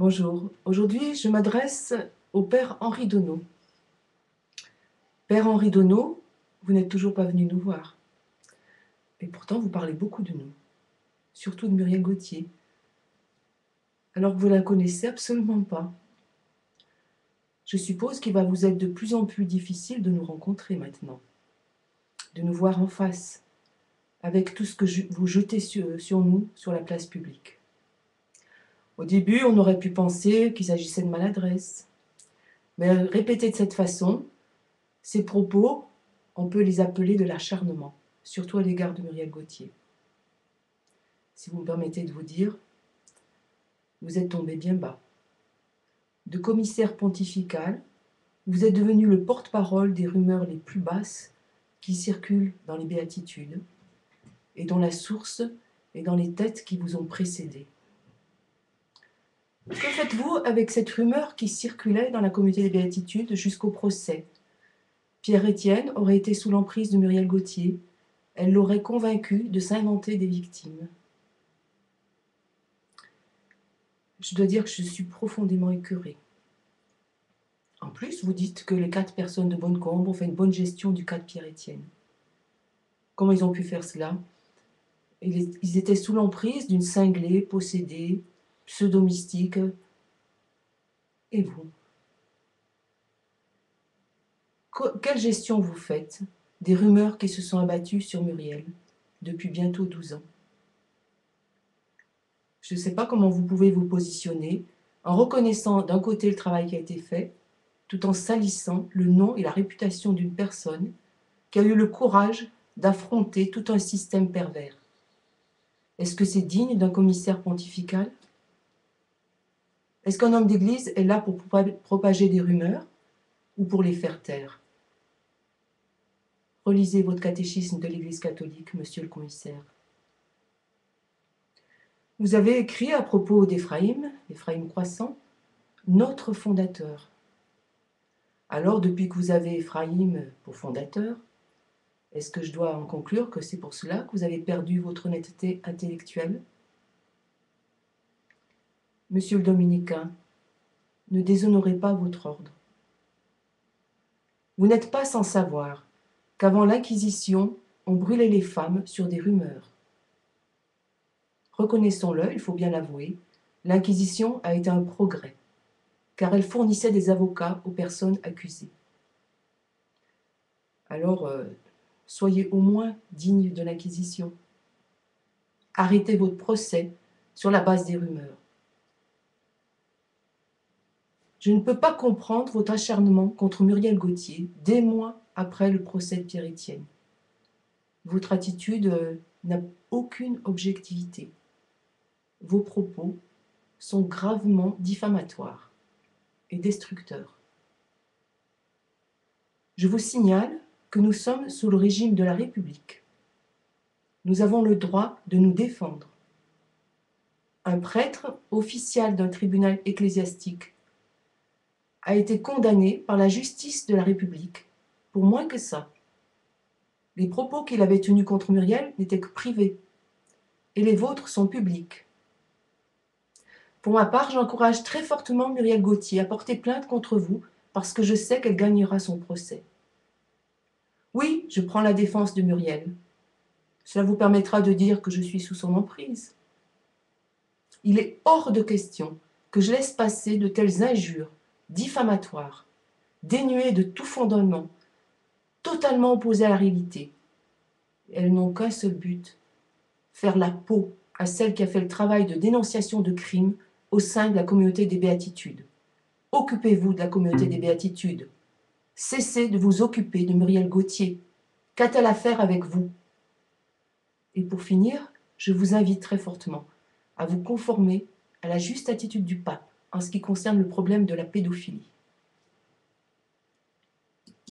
Bonjour, aujourd'hui je m'adresse au Père Henri Donneau. Père Henri Donneau, vous n'êtes toujours pas venu nous voir. Et pourtant vous parlez beaucoup de nous, surtout de Muriel Gauthier, alors que vous ne la connaissez absolument pas. Je suppose qu'il va vous être de plus en plus difficile de nous rencontrer maintenant, de nous voir en face, avec tout ce que vous jetez sur nous, sur la place publique. Au début, on aurait pu penser qu'il s'agissait de maladresse, mais répétés de cette façon, ces propos, on peut les appeler de l'acharnement, surtout à l'égard de Muriel Gauthier. Si vous me permettez de vous dire, vous êtes tombé bien bas. De commissaire pontifical, vous êtes devenu le porte-parole des rumeurs les plus basses qui circulent dans les béatitudes et dont la source est dans les têtes qui vous ont précédé. Que faites-vous avec cette rumeur qui circulait dans la communauté des béatitudes jusqu'au procès? Pierre-Étienne aurait été sous l'emprise de Muriel Gauthier. Elle l'aurait convaincu de s'inventer des victimes. Je dois dire que je suis profondément écœurée. En plus, vous dites que les 4 personnes de Bonnecombe ont fait une bonne gestion du cas de Pierre-Étienne. Comment ils ont pu faire cela? Ils étaient sous l'emprise d'une cinglée, possédée, pseudo-mystique. Et vous? Quelle gestion vous faites des rumeurs qui se sont abattues sur Muriel depuis bientôt 12 ans? Je ne sais pas comment vous pouvez vous positionner en reconnaissant d'un côté le travail qui a été fait, tout en salissant le nom et la réputation d'une personne qui a eu le courage d'affronter tout un système pervers. Est-ce que c'est digne d'un commissaire pontifical? Est-ce qu'un homme d'église est là pour propager des rumeurs ou pour les faire taire? Relisez votre catéchisme de l'Église catholique, monsieur le commissaire. Vous avez écrit à propos d'Éphraïm, Éphraïm Croissant, notre fondateur. Alors, depuis que vous avez Éphraïm pour fondateur, est-ce que je dois en conclure que c'est pour cela que vous avez perdu votre honnêteté intellectuelle? Monsieur le dominicain, ne déshonorez pas votre ordre. Vous n'êtes pas sans savoir qu'avant l'Inquisition, on brûlait les femmes sur des rumeurs. Reconnaissons-le, il faut bien l'avouer, l'Inquisition a été un progrès, car elle fournissait des avocats aux personnes accusées. Alors, soyez au moins dignes de l'Inquisition. Arrêtez votre procès sur la base des rumeurs. Je ne peux pas comprendre votre acharnement contre Muriel Gauthier des mois après le procès de Pierre-Étienne. Votre attitude n'a aucune objectivité. Vos propos sont gravement diffamatoires et destructeurs. Je vous signale que nous sommes sous le régime de la République. Nous avons le droit de nous défendre. Un prêtre, official d'un tribunal ecclésiastique, a été condamné par la justice de la République pour moins que ça. Les propos qu'il avait tenus contre Muriel n'étaient que privés, et les vôtres sont publics. Pour ma part, j'encourage très fortement Muriel Gauthier à porter plainte contre vous parce que je sais qu'elle gagnera son procès. Oui, je prends la défense de Muriel. Cela vous permettra de dire que je suis sous son emprise. Il est hors de question que je laisse passer de telles injures diffamatoires, dénuées de tout fondement, totalement opposées à la réalité. Elles n'ont qu'un seul but, faire la peau à celle qui a fait le travail de dénonciation de crimes au sein de la communauté des béatitudes. Occupez-vous de la communauté des béatitudes. Cessez de vous occuper de Muriel Gauthier. Qu'a-t-elle à faire avec vous? Et pour finir, je vous invite très fortement à vous conformer à la juste attitude du pape en ce qui concerne le problème de la pédophilie.